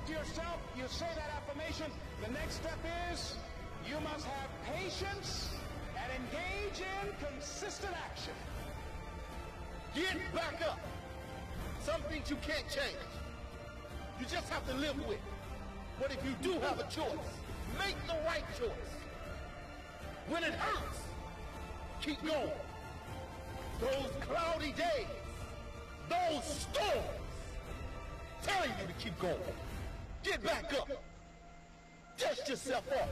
to yourself, you say that affirmation. The next step is you must have patience and engage in consistent action. Get back up. Some things you can't change. You just have to live with. But if you do have a choice, make the right choice. When it hurts, keep going. Those cloudy days, those storms, telling you to keep going. Get back up. Dust yourself off.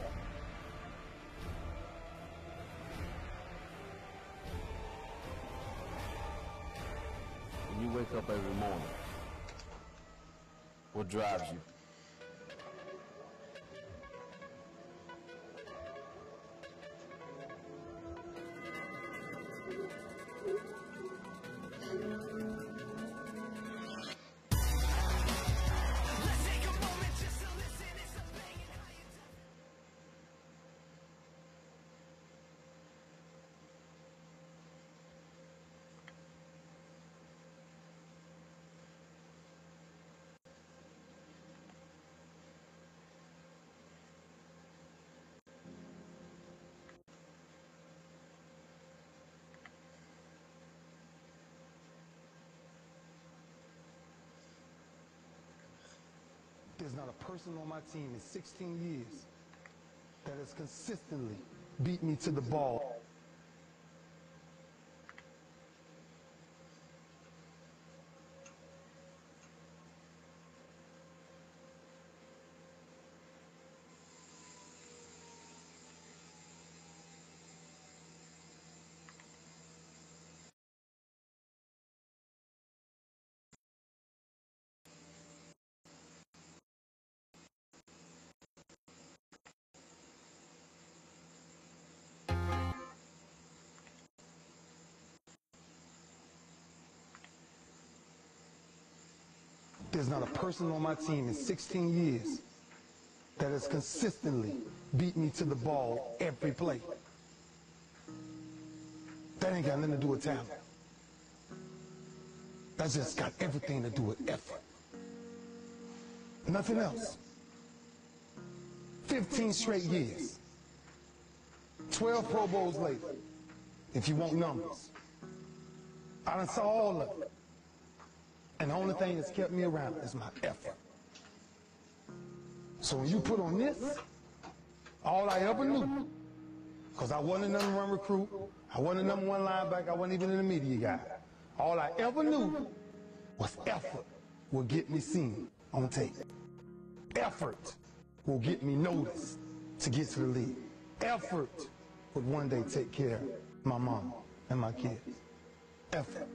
When you wake up every morning, what drives you? There's not a person on my team in 16 years that has consistently beat me to the ball. There's not a person on my team in 16 years that has consistently beat me to the ball every play. That ain't got nothing to do with talent. That's just got everything to do with effort. Nothing else. 15 straight years. 12 Pro Bowls later, if you want numbers. I done saw all of it. And the only thing that's kept me around is my effort. So when you put on this, all I ever knew, because I wasn't a number one recruit, I wasn't a number one linebacker, I wasn't even in the media guy. All I ever knew was effort will get me seen on tape. Effort will get me noticed to get to the league. Effort would one day take care of my mama and my kids. Effort.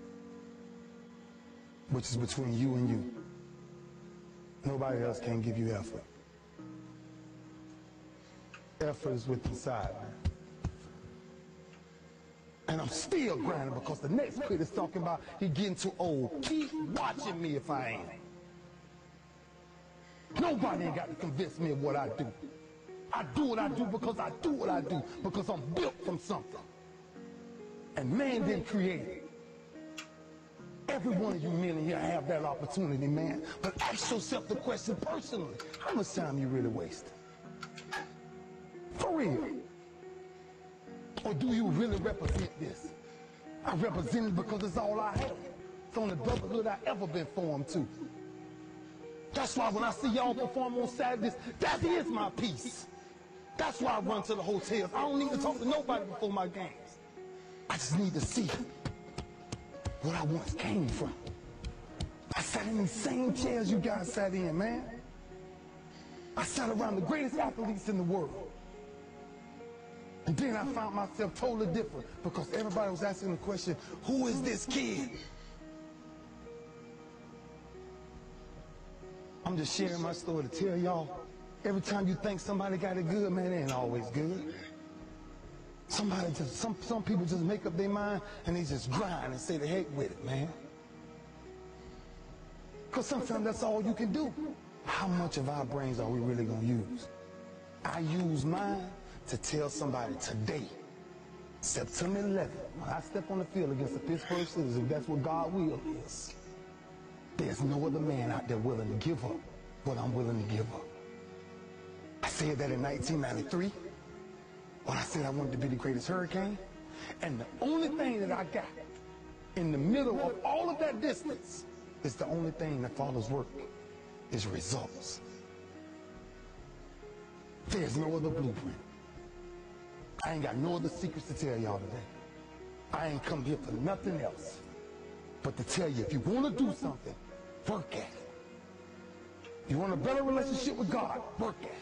Which is between you and you. Nobody else can give you effort. Effort is with inside, man. And I'm still grinding because the next kid is talking about he getting too old. Keep watching me if I ain't. Nobody ain't got to convince me of what I do. I do what I do because I do what I do, because I'm built from something. And man didn't create it. Every one of you men in here have that opportunity, man. But ask yourself the question personally. How much time you really wasting? For real. Or do you really represent this? I represent it because it's all I have. It's the only brotherhood I ever been formed to. That's why when I see y'all perform on Saturdays, that is my piece. That's why I run to the hotels. I don't need to talk to nobody before my games. I just need to see what I once came from. I sat in the same chairs you guys sat in, man. I sat around the greatest athletes in the world. And then I found myself totally different because everybody was asking the question, who is this kid? I'm just sharing my story to tell y'all, every time you think somebody got it good, man, it ain't always good. Somebody just, some people just make up their mind and they just grind and say the heck with it, man. Because sometimes that's all you can do. How much of our brains are we really going to use? I use mine to tell somebody today, September 11th, when I step on the field against the Pittsburgh Steelers, if that's what God's will is, there's no other man out there willing to give up what I'm willing to give up. I said that in 1993 when I said I wanted to be the greatest hurricane. And the only thing that I got in the middle of all of that distance is the only thing that follows work is results. There's no other blueprint. I ain't got no other secrets to tell y'all today. I ain't come here for nothing else but to tell you, if you want to do something, work at it. You want a better relationship with God, work at it.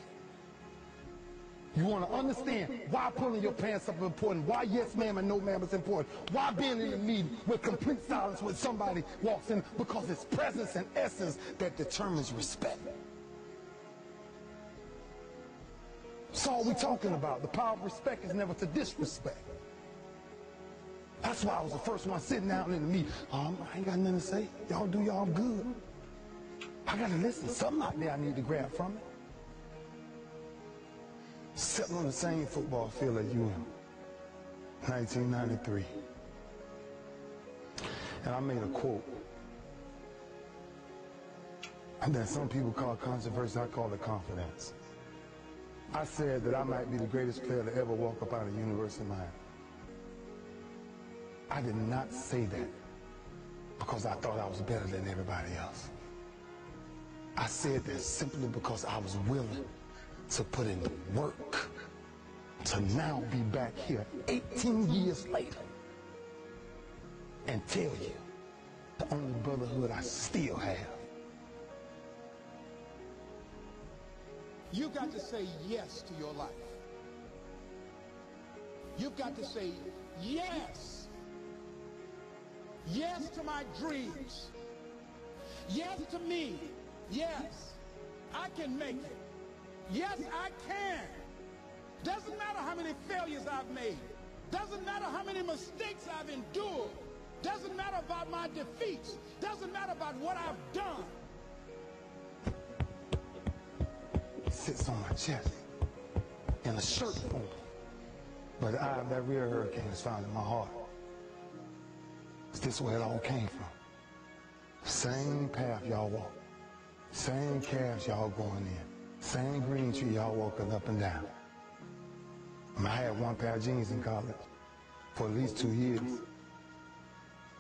You want to understand why pulling your pants up is important, why yes ma'am and no ma'am is important, why being in a meeting with complete silence when somebody walks in, because it's presence and essence that determines respect. That's all we're talking about. The power of respect is never to disrespect. That's why I was the first one sitting down in the meeting. I ain't got nothing to say. Y'all do y'all good. I got to listen. Something out there I need to grab from it. Sitting on the same football field as you in 1993. And I made a quote. And then some people call it controversy, I call it confidence. I said that I might be the greatest player to ever walk up out of the University of Miami. I did not say that because I thought I was better than everybody else. I said that simply because I was willing to put in the work to now be back here 18 years later and tell you the only brotherhood I still have. You got to say yes to your life. You've got to say yes. Yes to my dreams. Yes to me. Yes, I can make it. Yes, I can. Doesn't matter how many failures I've made. Doesn't matter how many mistakes I've endured. Doesn't matter about my defeats. Doesn't matter about what I've done. It sits on my chest in a shirt form. But the eye of that real hurricane is found in my heart. Is this where it all came from? Same path y'all walk. Same calves y'all going in. Same green tree y'all walking up and down. I had one pair of jeans in college for at least 2 years.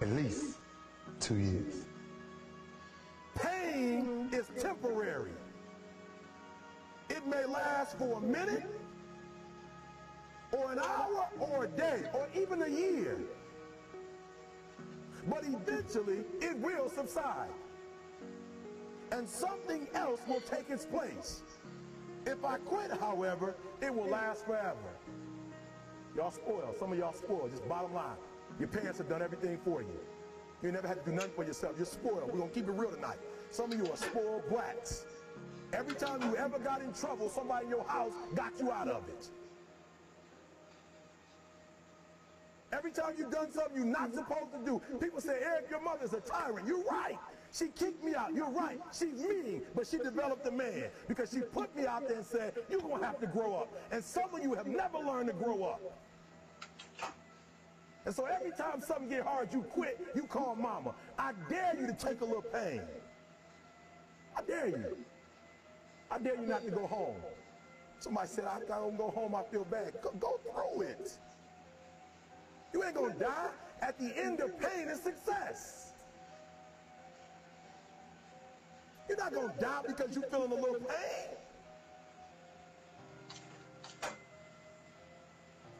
At least 2 years. Pain is temporary. It may last for a minute, or an hour, or a day, or even a year. But eventually, it will subside. And something else will take its place. If I quit, however, it will last forever. Y'all spoiled. Some of y'all spoiled. Just bottom line. Your parents have done everything for you. You never had to do nothing for yourself. You're spoiled. We're going to keep it real tonight. Some of you are spoiled brats. Every time you ever got in trouble, somebody in your house got you out of it. Every time you've done something you're not supposed to do, people say, Eric, your mother's a tyrant. You're right. She kicked me out. You're right. She's mean, but she developed a man because she put me out there and said, you're going to have to grow up. And some of you have never learned to grow up. And so every time something get hard, you quit, you call mama. I dare you to take a little pain. I dare you. I dare you not to go home. Somebody said, I don't go home, I feel bad. Go through it. You ain't going to die. At the end of pain is success. You're not going to die because you're feeling a little pain.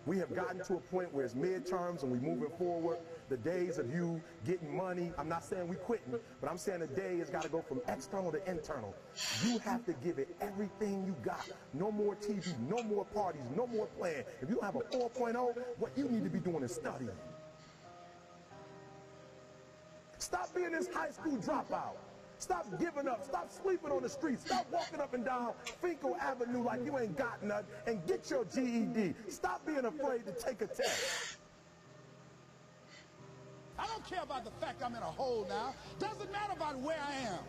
We have gotten to a point where it's midterms and we're moving forward. The days of you getting money, I'm not saying we quitting, but I'm saying the day has got to go from external to internal. You have to give it everything you got. No more TV, no more parties, no more playing. If you don't have a 4.0, what you need to be doing is studying. Stop being this high school dropout. Stop giving up. Stop sleeping on the streets. Stop walking up and down Finkel Avenue like you ain't got nothing, and get your GED. Stop being afraid to take a test. I don't care about the fact I'm in a hole now. Doesn't matter about where I am.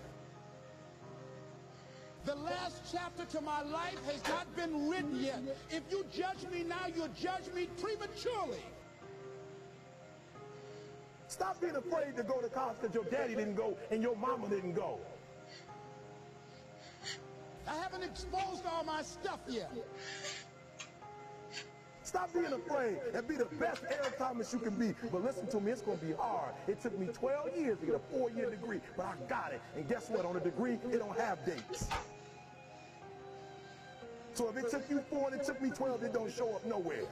The last chapter to my life has not been written yet. If you judge me now, you'll judge me prematurely. Stop being afraid to go to college because your daddy didn't go and your mama didn't go. I haven't exposed all my stuff yet. Stop being afraid and be the best Eric Thomas you can be. But listen to me, it's going to be hard. It took me 12 years to get a 4-year degree, but I got it. And guess what? On a degree, it don't have dates. So if it took you 4 and it took me 12, it don't show up nowhere.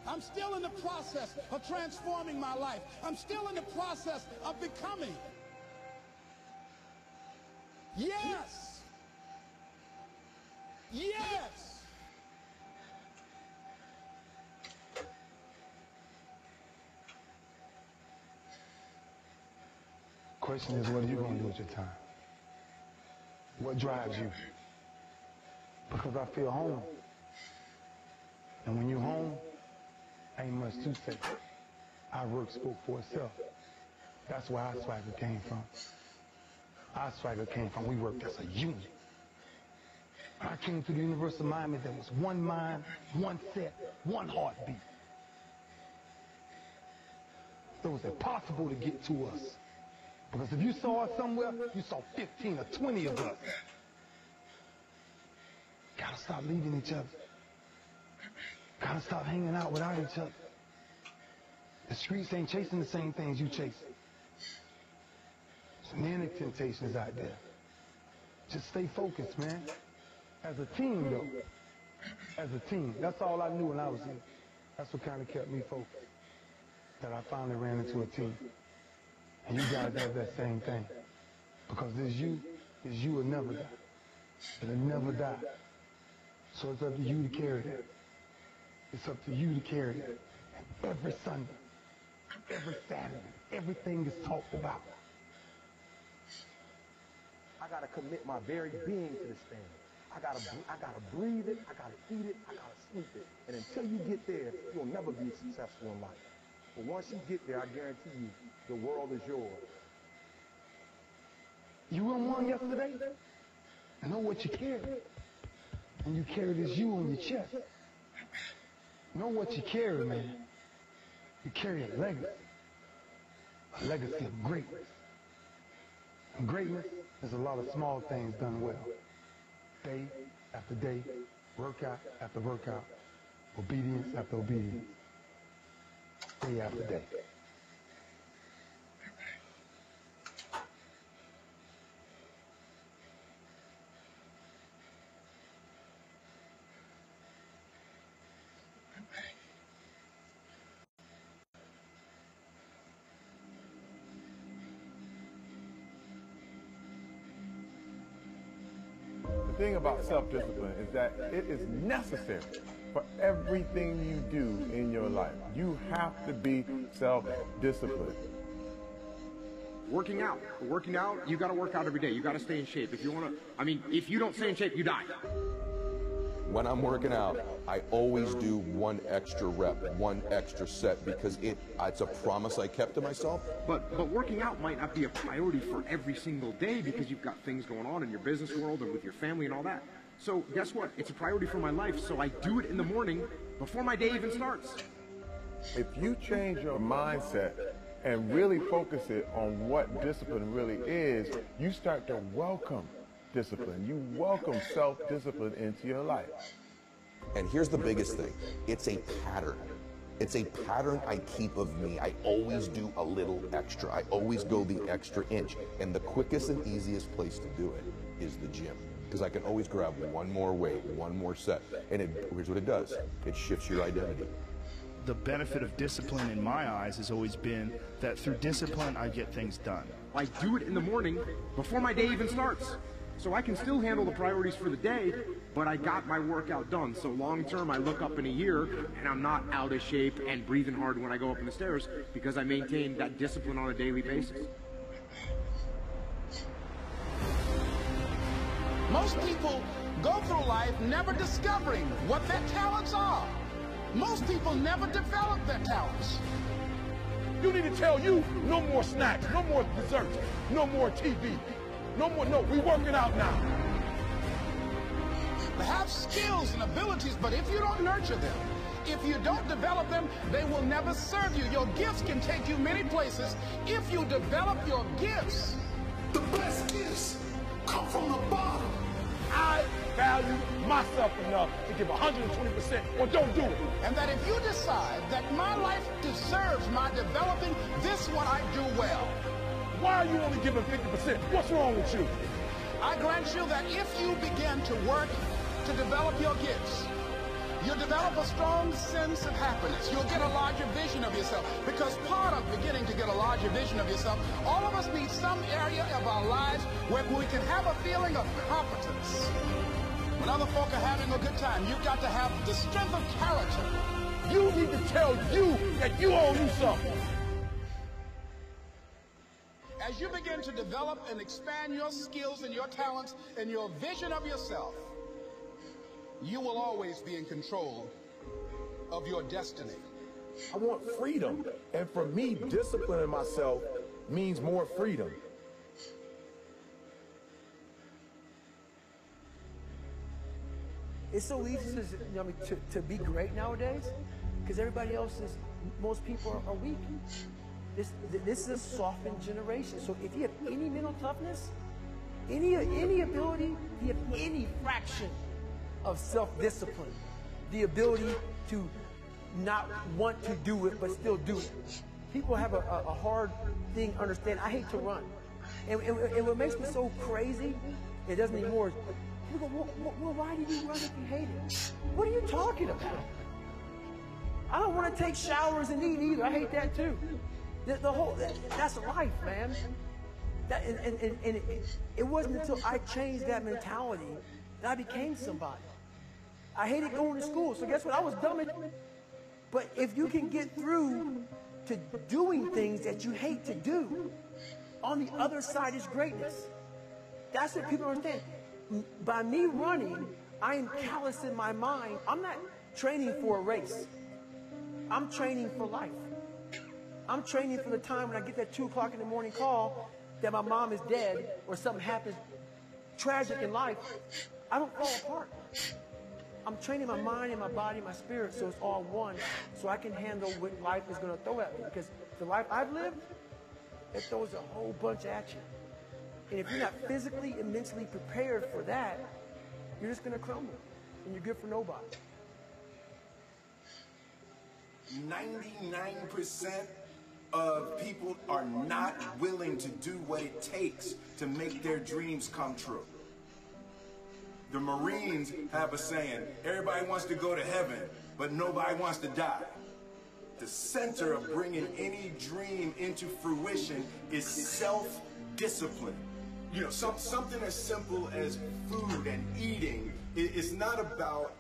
I'm still in the process of transforming my life. I'm still in the process of becoming. Yes. Yes. Question is, what are you going to do with your time? What drives you? Because I feel home. And when you're home, ain't much to say. Our work spoke for itself. That's where our swagger came from. Our swagger came from, we worked as a unit. When I came to the University of Miami, there was one mind, one set, one heartbeat. It was impossible to get to us. Because if you saw us somewhere, you saw 15 or 20 of us. Gotta stop leaving each other. Gotta stop hanging out without each other. The streets ain't chasing the same things you chasing. So many temptations out there. Just stay focused, man. As a team, though. As a team. That's all I knew when I was here. That's what kind of kept me focused. That I finally ran into a team. And you guys have that same thing. Because this you will never die. It'll never die. So it's up to you to carry that. It's up to you to carry that. And every Sunday, every Saturday, everything is talked about. I got to commit my very being to this thing. I gotta breathe it, I gotta eat it, I gotta sleep it. And until you get there, you'll never be successful in life. But once you get there, I guarantee you, the world is yours. You won one yesterday? I know what you carry. And you carry this you on your chest. Know what you carry, man. You carry a legacy of greatness. And greatness is a lot of small things done well. Day after day, workout after workout, obedience after obedience, day after day. The thing about self-discipline is that it is necessary for everything you do in your life. You have to be self-disciplined. Working out, you got to work out every day. You got to stay in shape. If you want to, if you don't stay in shape, you die. When I'm working out, I always do one extra rep, one extra set, because it's a promise I kept to myself. But working out might not be a priority for every single day because you've got things going on in your business world and with your family and all that. So guess what? It's a priority for my life, so I do it in the morning before my day even starts. If you change your mindset and really focus it on what discipline really is, you start to welcome discipline. You welcome self-discipline into your life. And here's the biggest thing. It's a pattern. It's a pattern I keep of me. I always do a little extra. I always go the extra inch. And the quickest and easiest place to do it is the gym. Because I can always grab one more weight, one more set. And here's what it does. It shifts your identity. The benefit of discipline in my eyes has always been that through discipline, I get things done. I do it in the morning before my day even starts. So I can still handle the priorities for the day, but I got my workout done. So long term, I look up in a year and I'm not out of shape and breathing hard when I go up in the stairs because I maintain that discipline on a daily basis. Most people go through life never discovering what their talents are. Most people never develop their talents. You need to tell you, no more snacks, no more desserts, no more TV. No, we're working out now. They have skills and abilities, but if you don't nurture them, if you don't develop them, they will never serve you. Your gifts can take you many places if you develop your gifts. The best gifts myself enough to give 120% or don't do it. And that if you decide that my life deserves my developing this one I do well, why are you only giving 50%? What's wrong with you? I grant you that if you begin to work to develop your gifts, you'll develop a strong sense of happiness. You'll get a larger vision of yourself. Because part of beginning to get a larger vision of yourself, all of us need some area of our lives where we can have a feeling of competence. When other folk are having a good time, you've got to have the strength of character. You need to tell you that you owe you something. As you begin to develop and expand your skills and your talents and your vision of yourself, you will always be in control of your destiny. I want freedom. And for me, disciplining myself means more freedom. It's so easy to be great nowadays because everybody else is, most people are weak. This is a softened generation. So if you have any mental toughness, any ability, if you have any fraction of self-discipline, the ability to not want to do it but still do it. People have a hard thing understanding. I hate to run. And what makes me so crazy, it doesn't anymore, people go, well, why do you run if you hate it? What are you talking about? I don't want to take showers and eat either. I hate that too. That's life, man. It wasn't until I changed that mentality that I became somebody. I hated going to school, so guess what? I was dumb. But if you can get through to doing things that you hate to do, on the other side is greatness. That's what people don't understand. By me running, I am callous in my mind. I'm not training for a race. I'm training for life. I'm training for the time when I get that 2 o'clock in the morning call that my mom is dead or something happens tragic in life. I don't fall apart. I'm training my mind and my body and my spirit so it's all one, so I can handle what life is going to throw at me. Because the life I've lived, it throws a whole bunch at you. And if you're not physically and mentally prepared for that, you're just going to crumble, and you're good for nobody. 99% of people are not willing to do what it takes to make their dreams come true. The Marines have a saying, everybody wants to go to heaven, but nobody wants to die. The center of bringing any dream into fruition is self-discipline. You know, something as simple as food and eating. It's not about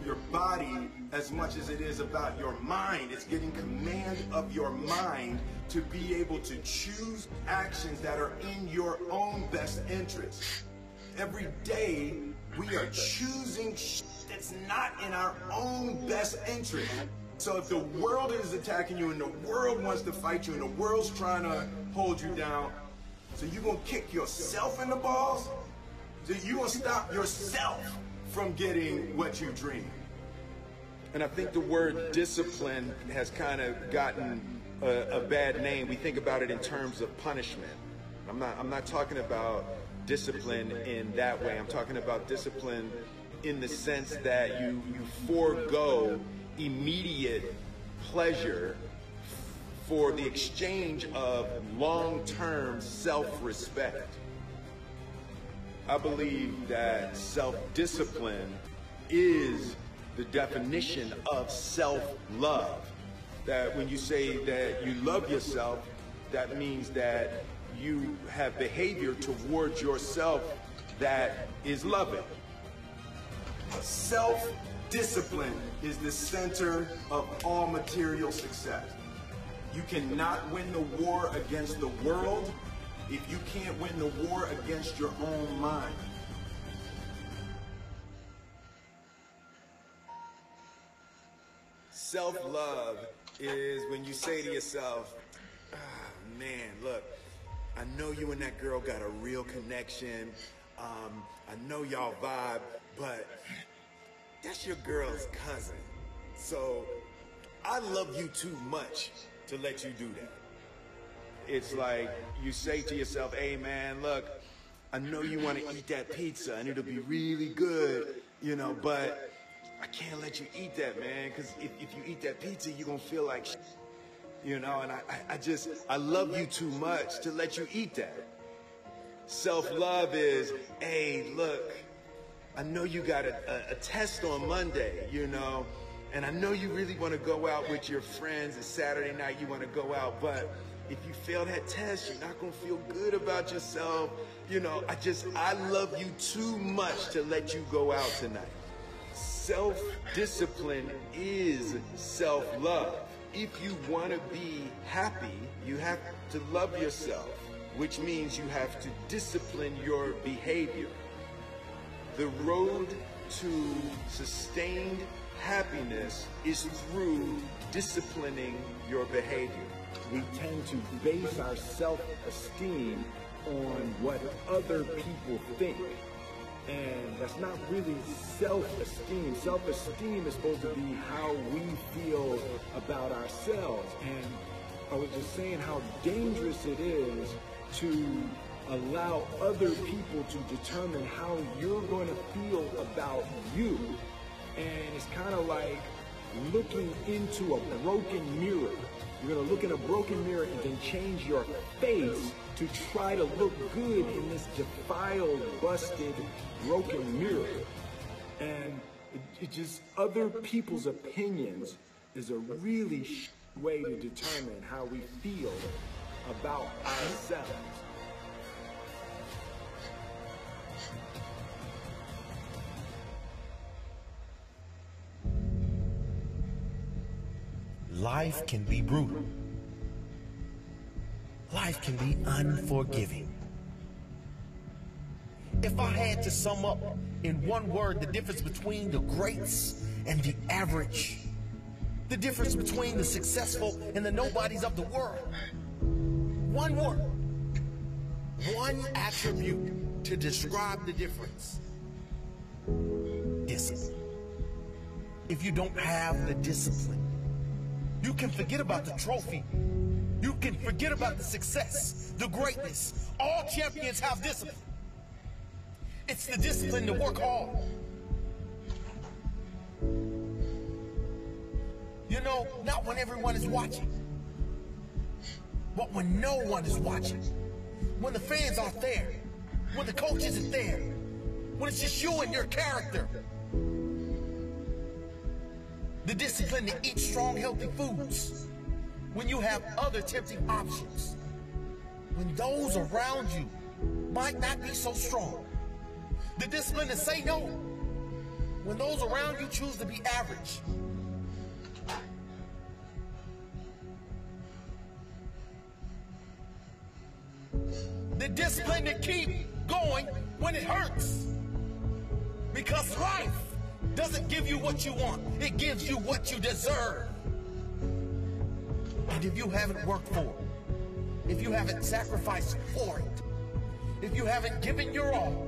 your body as much as it is about your mind. It's getting command of your mind to be able to choose actions that are in your own best interest. Every day, we are choosing that's not in our own best interest. So if the world is attacking you and the world wants to fight you and the world's trying to hold you down, so you're going to kick yourself in the balls? So you're going to stop yourself from getting what you dream. And I think the word discipline has kind of gotten a bad name. We think about it in terms of punishment. I'm not talking about discipline in that way. I'm talking about discipline in the sense that you forego immediate pleasure for the exchange of long-term self-respect. I believe that self-discipline is the definition of self-love. That when you say that you love yourself, that means that you have behavior towards yourself that is loving. Self-discipline is the center of all material success. You cannot win the war against the world if you can't win the war against your own mind. Self-love is when you say to yourself, oh, man, look, I know you and that girl got a real connection. I know y'all vibe, but that's your girl's cousin. So I love you too much to let you do that. It's like you say to yourself, hey man, look, I know you want to eat that pizza and it'll be really good, you know, but I can't let you eat that, man, because if you eat that pizza, you're going to feel like shit, you know, and I love you too much to let you eat that. Self-love is, hey, look, I know you got a test on Monday, you know, and I know you really want to go out with your friends, and Saturday night you want to go out, but if you fail that test, you're not going to feel good about yourself. You know, I love you too much to let you go out tonight. Self-discipline is self-love. If you want to be happy, you have to love yourself, which means you have to discipline your behavior. The road to sustained happiness is through disciplining your behavior. We tend to base our self-esteem on what other people think. And that's not really self-esteem. Self-esteem is supposed to be how we feel about ourselves. And I was just saying how dangerous it is to allow other people to determine how you're going to feel about you. And it's kind of like looking into a broken mirror. You're going to look in a broken mirror and then change your face to try to look good in this defiled, busted, broken mirror. And it just, other people's opinions is a really way to determine how we feel about ourselves. Life can be brutal. Life can be unforgiving. If I had to sum up in one word the difference between the greats and the average, the difference between the successful and the nobodies of the world, one word, one attribute to describe the difference: discipline. If you don't have the discipline, you can forget about the trophy. You can forget about the success, the greatness. All champions have discipline. It's the discipline to work hard. You know, not when everyone is watching, but when no one is watching. When the fans aren't there, when the coach isn't there, when it's just you and your character. The discipline to eat strong, healthy foods when you have other tempting options. When those around you might not be so strong. The discipline to say no when those around you choose to be average. The discipline to keep going when it hurts. Because life doesn't give you what you want. It gives you what you deserve. And if you haven't worked for it, if you haven't sacrificed for it, if you haven't given your all,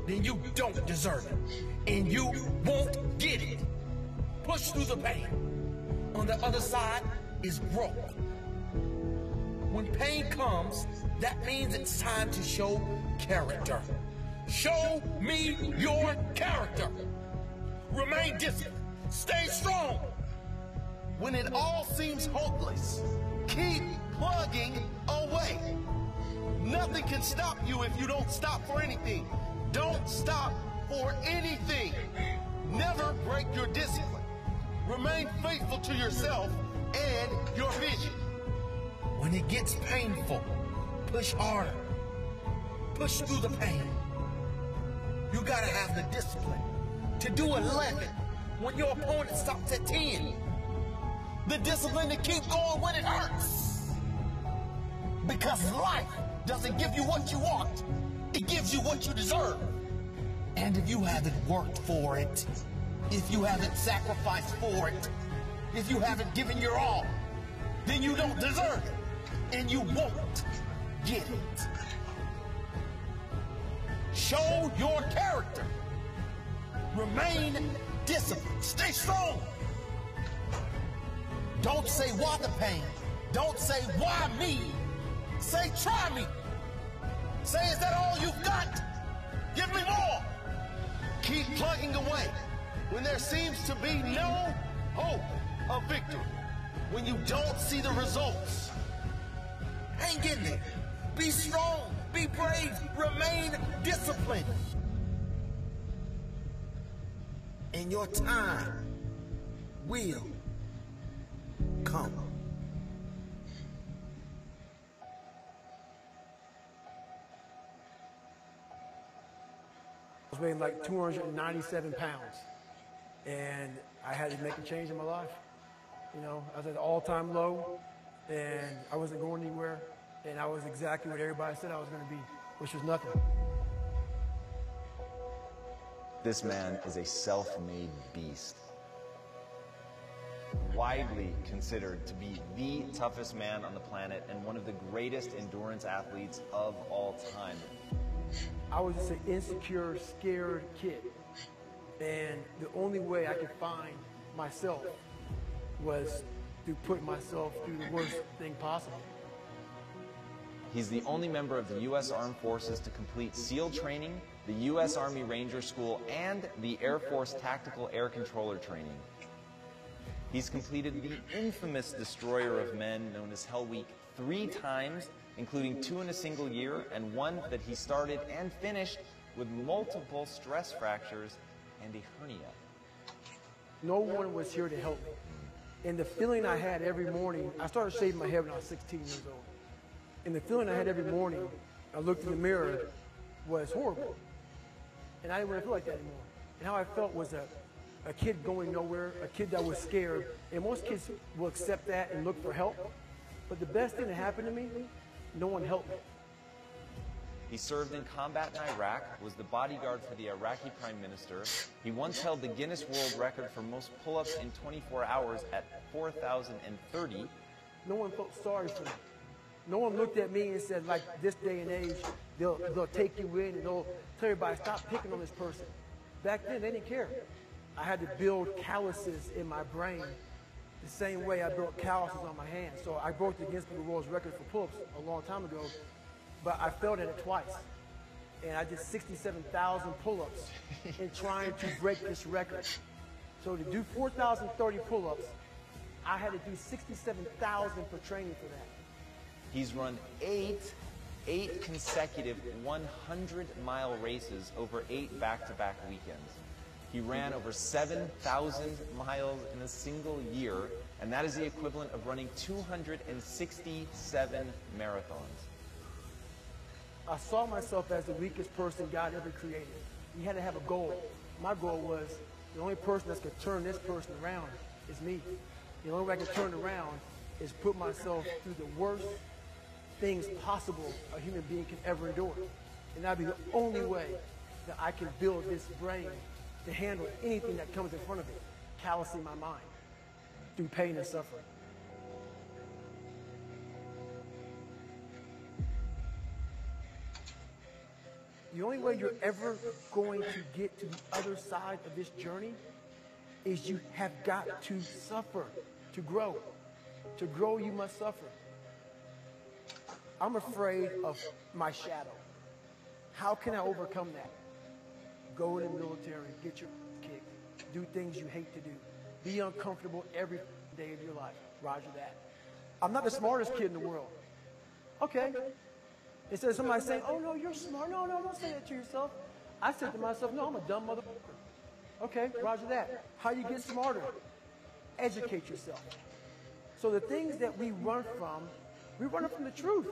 then you don't deserve it. And you won't get it. Push through the pain. On the other side is growth. When pain comes, that means it's time to show character. Show me your character. Remain disciplined. Stay strong. When it all seems hopeless, keep plugging away. Nothing can stop you if you don't stop for anything. Don't stop for anything. Never break your discipline. Remain faithful to yourself and your vision. When it gets painful, push harder. Push through the pain. You gotta have the discipline to do 11 when your opponent stops at 10. The discipline to keep going when it hurts. Because life doesn't give you what you want. It gives you what you deserve. And if you haven't worked for it, if you haven't sacrificed for it, if you haven't given your all, then you don't deserve it. And you won't get it. Show your character. Remain disciplined. Stay strong. Don't say why the pain. Don't say why me. Say try me. Say, is that all you've got? plugging away when there seems to be no hope of victory. When you don't see the results. Hang in there. Be strong. Be brave. Remain disciplined. And your time will come. I was weighing like 297 pounds, and I had to make a change in my life. You know, I was at an all-time low, and I wasn't going anywhere, and I was exactly what everybody said I was going to be, which was nothing. This man is a self-made beast. Widely considered to be the toughest man on the planet and one of the greatest endurance athletes of all time. I was just an insecure, scared kid. And the only way I could find myself was to put myself through the worst thing possible. He's the only member of the U.S. Armed Forces to complete SEAL training, the U.S. Army Ranger School, and the Air Force Tactical Air Controller training. He's completed the infamous Destroyer of Men, known as Hell Week, 3 times, including 2 in a single year, and 1 that he started and finished with multiple stress fractures and a hernia. No one was here to help me. And the feeling I had every morning, I started shaving my head when I was 16 years old. And the feeling I had every morning, I looked in the mirror, was horrible. And I didn't want to feel like that anymore. And how I felt was a kid going nowhere, a kid that was scared. And most kids will accept that and look for help. But the best thing that happened to me, no one helped me. He served in combat in Iraq, was the bodyguard for the Iraqi Prime Minister. He once held the Guinness World Record for most pull-ups in 24 hours at 4,030. No one felt sorry for me. No one looked at me and said, like, this day and age, they'll take you in and they'll tell everybody, stop picking on this person. Back then, they didn't care. I had to build calluses in my brain the same way I built calluses on my hands. So I broke the Guinness World Record for pull-ups a long time ago, but I failed at it twice. And I did 67,000 pull-ups in trying to break this record. So to do 4,030 pull-ups, I had to do 67,000 for training for that. He's run 8 consecutive 100-mile races over 8 back-to-back weekends. He ran over 7,000 miles in a single year, and that is the equivalent of running 267 marathons. I saw myself as the weakest person God ever created. You had to have a goal. My goal was the only person that's going to turn this person around is me. The only way I can turn around is put myself through the worst things possible a human being can ever endure. And that'd be the only way that I can build this brain to handle anything that comes in front of it, callousing my mind through pain and suffering. The only way you're ever going to get to the other side of this journey is you have got to suffer to grow. To grow, you must suffer. I'm afraid of my shadow. How can I overcome that? Go in the military, get your kicked, do things you hate to do. Be uncomfortable every day of your life. Roger that. I'm not the smartest kid in the world. Okay. Instead of somebody saying, oh, no, you're smart. No, don't say that to yourself. I said to myself, no, I'm a dumb motherfucker. Okay, roger that. How do you get smarter? Educate yourself. So the things that we run from the truth.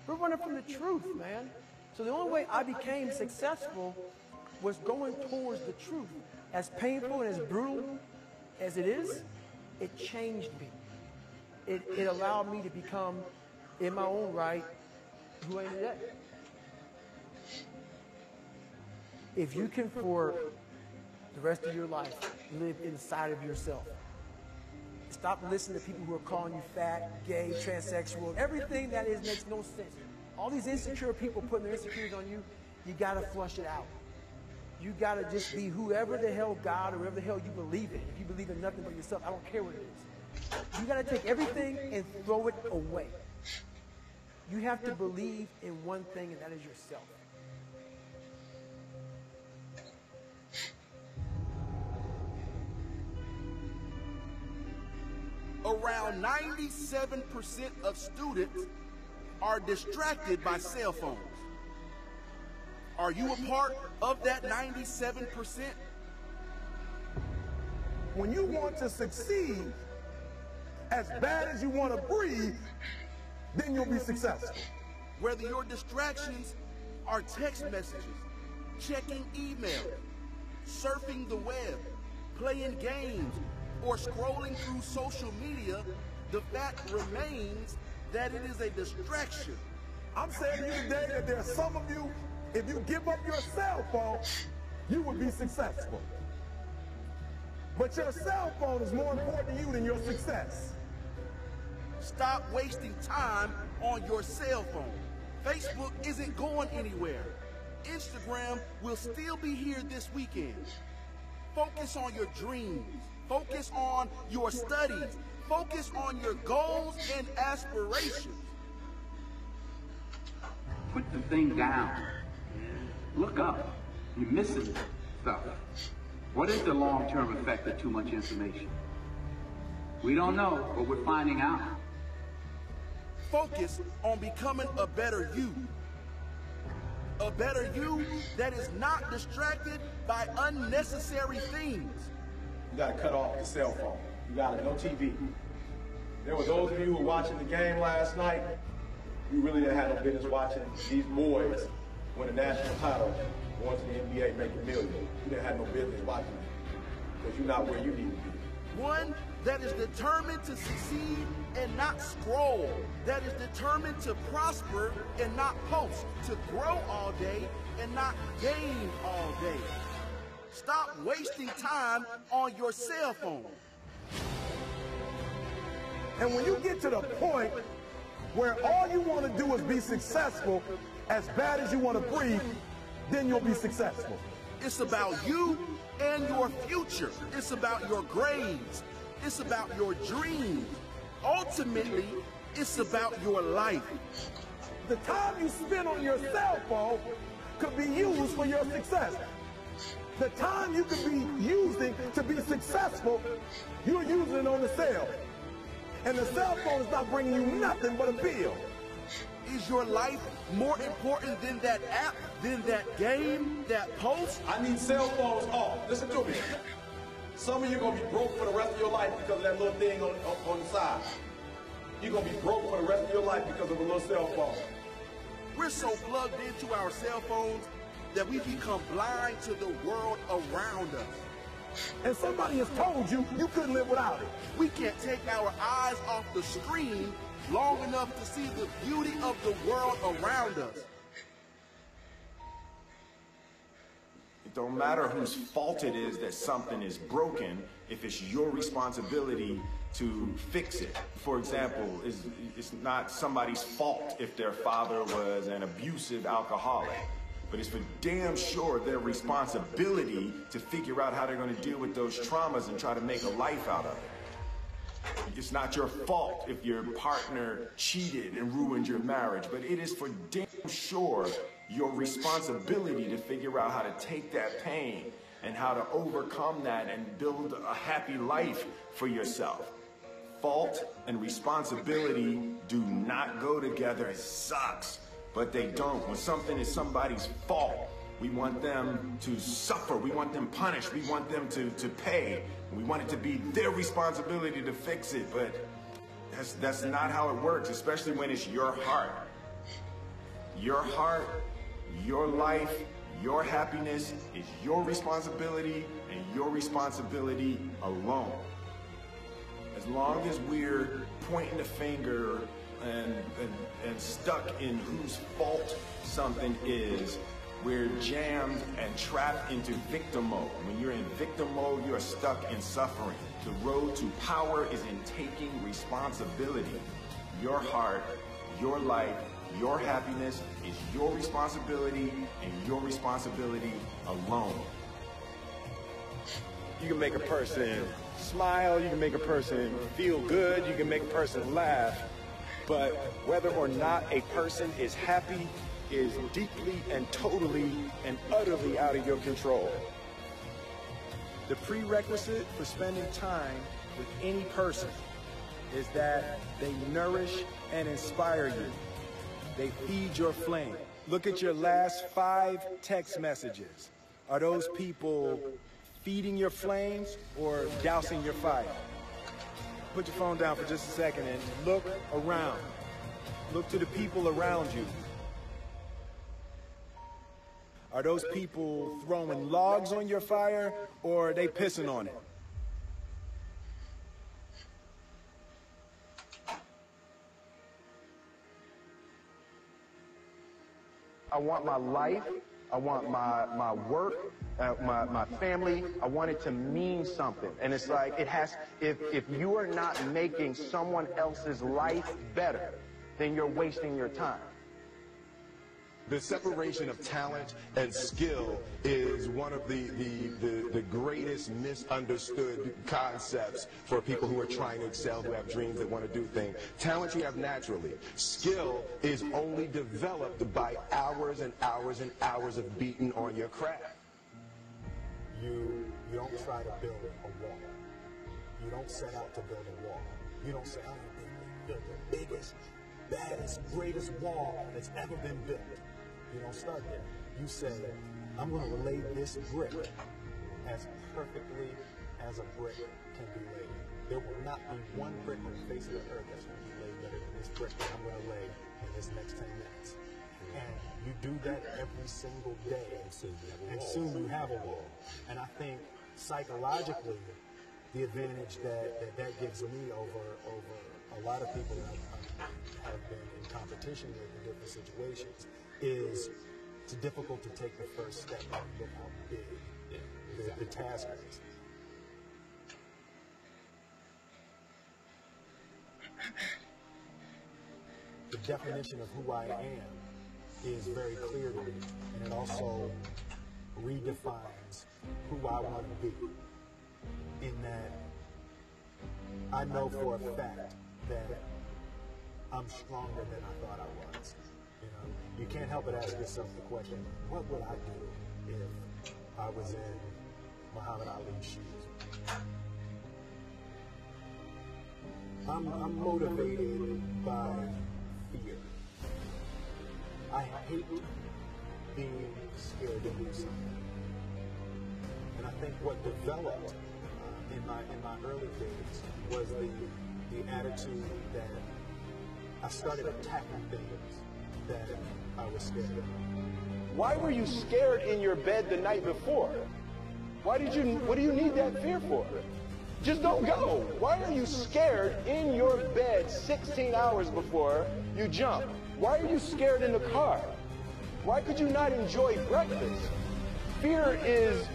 We're running from the truth, man. So the only way I became successful was going towards the truth. As painful and as brutal as it is, it changed me. It allowed me to become, in my own right, who I am today. If you can, for the rest of your life, live inside of yourself, stop listening to people who are calling you fat, gay, transsexual. Everything that is makes no sense. All these insecure people putting their insecurities on you, you got to flush it out. You got to just be whoever the hell God or whoever the hell you believe in. If you believe in nothing but yourself, I don't care what it is. You got to take everything and throw it away. You have to believe in one thing, and that is yourself. around 97% of students are distracted by cell phones. Are you a part of that 97%? When you want to succeed as bad as you want to breathe, then you'll be successful. Whether your distractions are text messages, checking email, surfing the web, playing games, or scrolling through social media, the fact remains that it is a distraction. I'm saying to you today that there are some of you, if you give up your cell phone, you would be successful. But your cell phone is more important to you than your success. Stop wasting time on your cell phone. Facebook isn't going anywhere. Instagram will still be here this weekend. Focus on your dreams. Focus on your studies. Focus on your goals and aspirations. Put the thing down. Look up. You're missing stuff. What is the long-term effect of too much information? We don't know, but we're finding out. Focus on becoming a better you. A better you that is not distracted by unnecessary things. You gotta cut off the cell phone. You gotta, no TV. There were those of you who were watching the game last night, you really didn't have no business watching these boys win a national title, going to the NBA, making millions. You didn't have no business watching it, because you're not where you need to be. One that is determined to succeed and not scroll, that is determined to prosper and not post, to grow all day and not gain all day. Stop wasting time on your cell phone. And when you get to the point where all you want to do is be successful, as bad as you want to breathe, then you'll be successful. It's about you and your future. It's about your grades. It's about your dreams. Ultimately, it's about your life. The time you spend on your cell phone could be used for your success. The time you could be using to be successful, you're using it on the cell. And the cell phone is not bringing you nothing but a bill. Is your life more important than that app, than that game, that post? I need cell phones off. Listen to me. Some of you are going to be broke for the rest of your life because of that little thing on the side. You're going to be broke for the rest of your life because of a little cell phone. We're so plugged into our cell phones that we become blind to the world around us. And somebody has told you you couldn't live without it. We can't take our eyes off the screen long enough to see the beauty of the world around us. It don't matter whose fault it is that something is broken if it's your responsibility to fix it. For example, it's not somebody's fault if their father was an abusive alcoholic, but it's for damn sure their responsibility to figure out how they're going to deal with those traumas and try to make a life out of it. It's not your fault if your partner cheated and ruined your marriage, but it is for damn sure your responsibility to figure out how to take that pain and how to overcome that and build a happy life for yourself. Fault and responsibility do not go together. It sucks, but they don't. When something is somebody's fault, we want them to suffer. We want them punished. We want them to pay. We want it to be their responsibility to fix it, but that's not how it works, especially when it's your heart. Your heart, your life, your happiness is your responsibility and your responsibility alone. As long as we're pointing the finger and stuck in whose fault something is, we're jammed and trapped into victim mode. When you're in victim mode, you're stuck in suffering. The road to power is in taking responsibility. Your heart, your life, your happiness is your responsibility and your responsibility alone. You can make a person smile, you can make a person feel good, you can make a person laugh, but whether or not a person is happy is deeply and totally and utterly out of your control. The prerequisite for spending time with any person is that they nourish and inspire you. They feed your flame. Look at your last 5 text messages. Are those people feeding your flames or dousing your fire? Put your phone down for just a second and look around. Look to the people around you. Are those people throwing logs on your fire or are they pissing on it? I want my life, I want my work, my family, I want it to mean something. And it's like, it has, if you are not making someone else's life better, then you're wasting your time. The separation of talent and skill is one of the greatest misunderstood concepts for people who are trying to excel, who have dreams, that want to do things. Talent you have naturally. Skill is only developed by hours and hours and hours of beating on your craft. You don't try to build a wall. You don't set out to build a wall. You don't say, I'm going to build the biggest, baddest, greatest wall that's ever been built. You don't start there. You say, I'm going to lay this brick as perfectly as a brick can be laid. There will not be one brick on the face of the earth that's going to be laid better than this brick that I'm going to lay in this next 10 minutes. And you do that every single day. And soon you have a wall. And I think psychologically, the advantage that gives me over a lot of people that I have been in competition with in different situations is it's difficult to take the first step and look how big the task is. The definition of who I am is very clear to me, and it also redefines who I want to be, in that I know for a fact that I'm stronger than I thought I was. You know, you can't help but ask yourself the question, what would I do if I was in Muhammad Ali's shoes? I'm motivated by fear. I hate being scared to do something. And I think what developed in my early days was the attitude that I started attacking things that I was scared of. Why were you scared in your bed the night before? What do you need that fear for? Just don't go. Why are you scared in your bed 16 hours before you jump? Why are you scared in the car? Why could you not enjoy breakfast? Fear is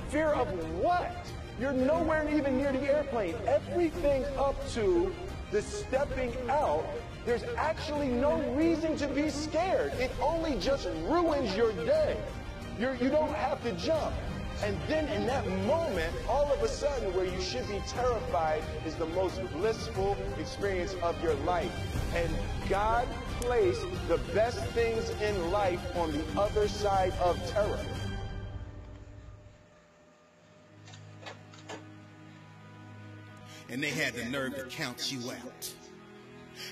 fear of what? You're nowhere even near the airplane. Everything up to the stepping out, there's actually no reason to be scared. It only just ruins your day. You don't have to jump. And then in that moment, all of a sudden, where you should be terrified is the most blissful experience of your life. And God placed the best things in life on the other side of terror. And they had the nerve to count you out.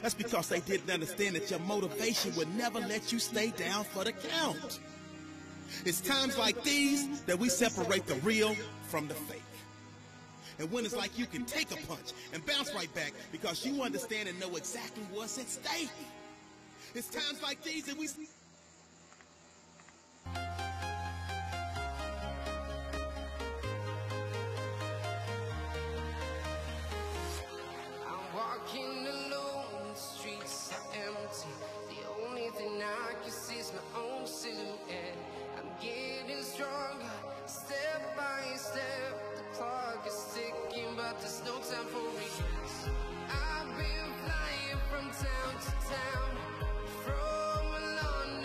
That's because they didn't understand that your motivation would never let you stay down for the count. It's times like these that we separate the real from the fake. And when it's like you can take a punch and bounce right back because you understand and know exactly what's at stake. It's times like these that we... Walking alone, the streets are empty. The only thing I can see is my own silhouette. I'm getting stronger, step by step. The clock is ticking, but there's no time for regrets. I've been flying from town to town, from London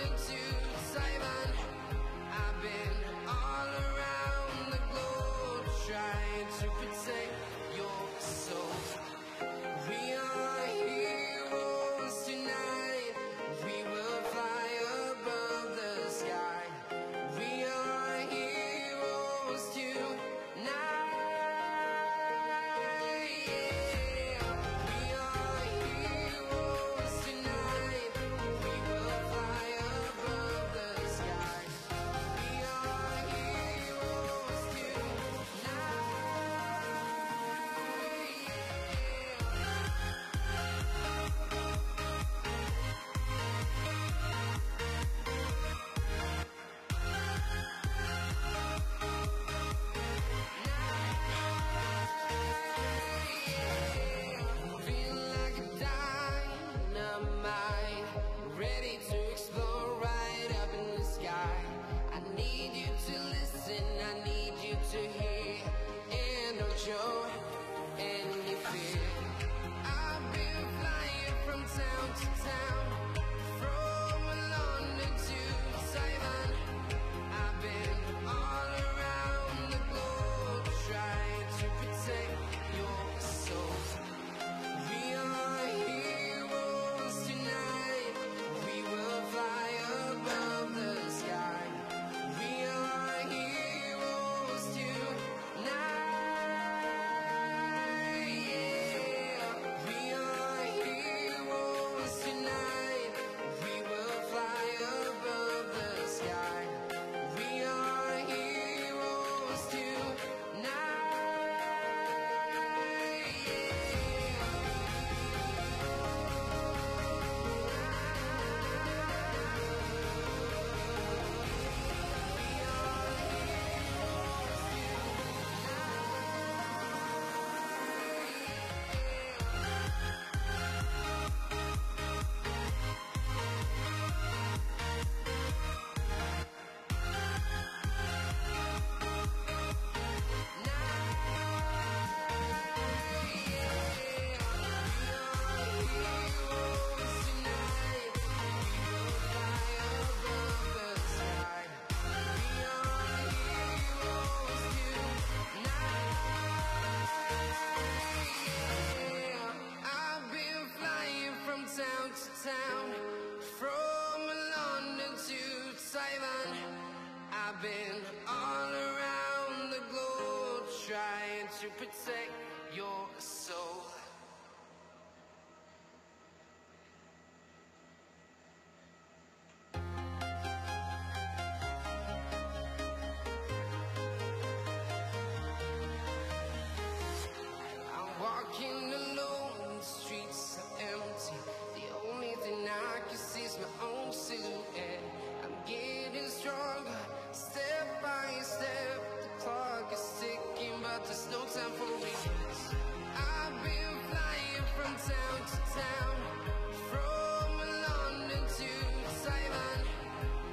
I've been all around the globe trying to protect your soul. I'm walking alone, the streets are empty. The only thing I can see is my own silhouette. I'm getting stronger, step by step. The clock is ticking, but there's no time for regrets. I've been flying from town to town, from London to Taiwan.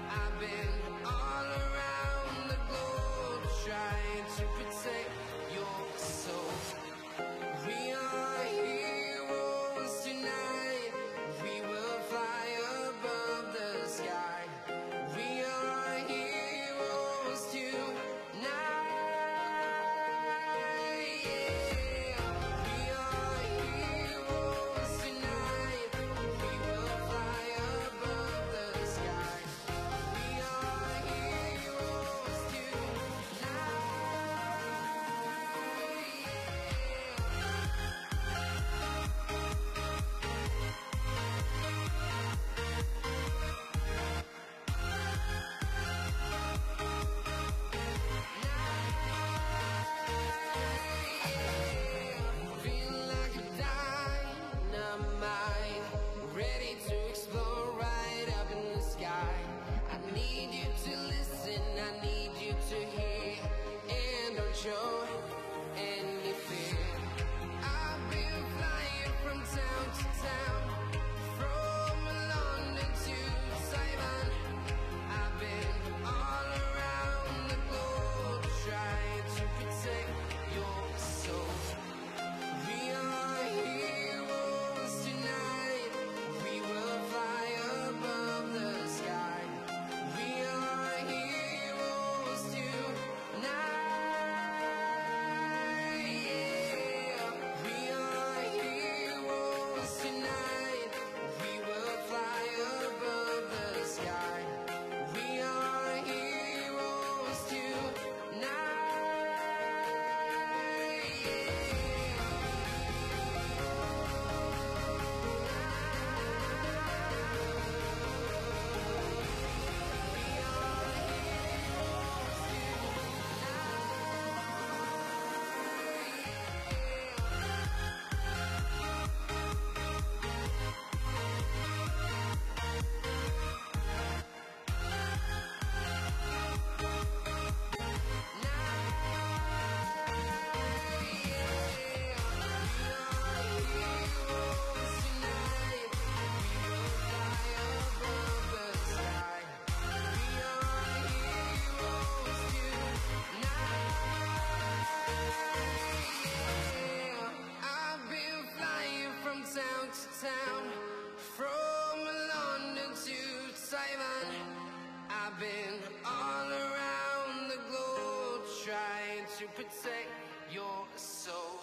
I've been all around the globe trying to protect your soul. We are heroes tonight. We will fly above the sky. We are heroes tonight. Yeah. We are heroes tonight. We will fly above the sky. We are heroes tonight. Feel like a dynamite, ready to explode right up in the sky. I need you to listen, I need you to hear, and don't show any fear. I've been flying from town to town, from London to Taiwan. I've been all around the globe trying to protect your soul. We are heroes tonight. We will fly above the sky. We are heroes tonight. Yeah. We are heroes tonight. We will fly above the sky. We are heroes tonight. I've been flying from town to town, from London to Taiwan. I've been all around the globe trying to protect your soul.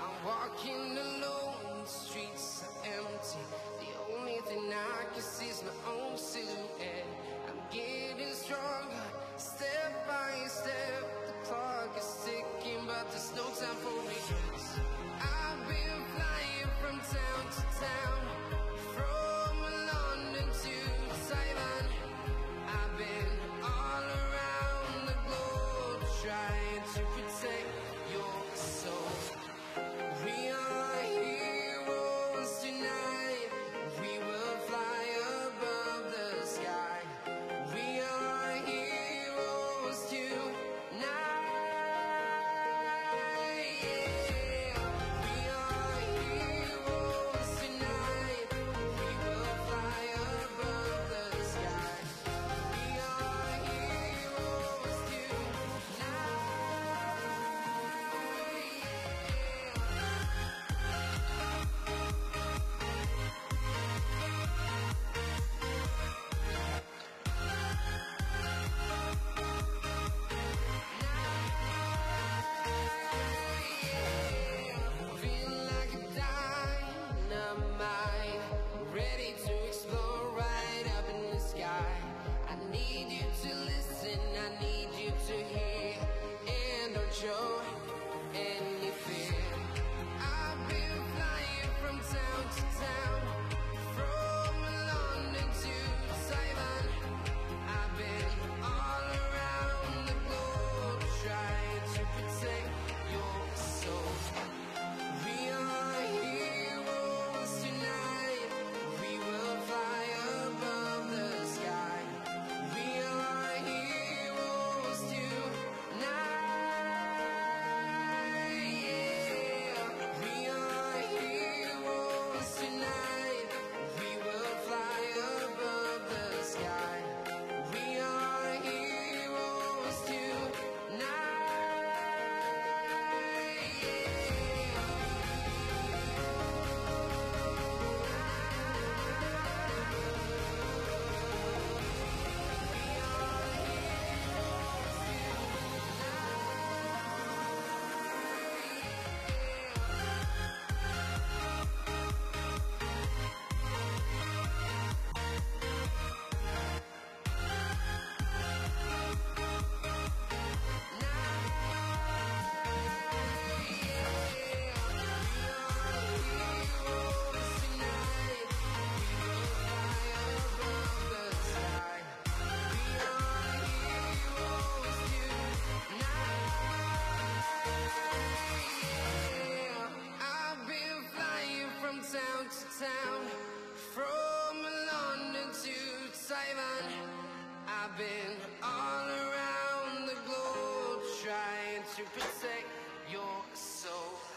I'm walking alone, the streets are empty. The only thing I can see is my own silhouette. I'm getting stronger, step by step. The clock is ticking, but there's no time for regrets. I've been to protect your soul.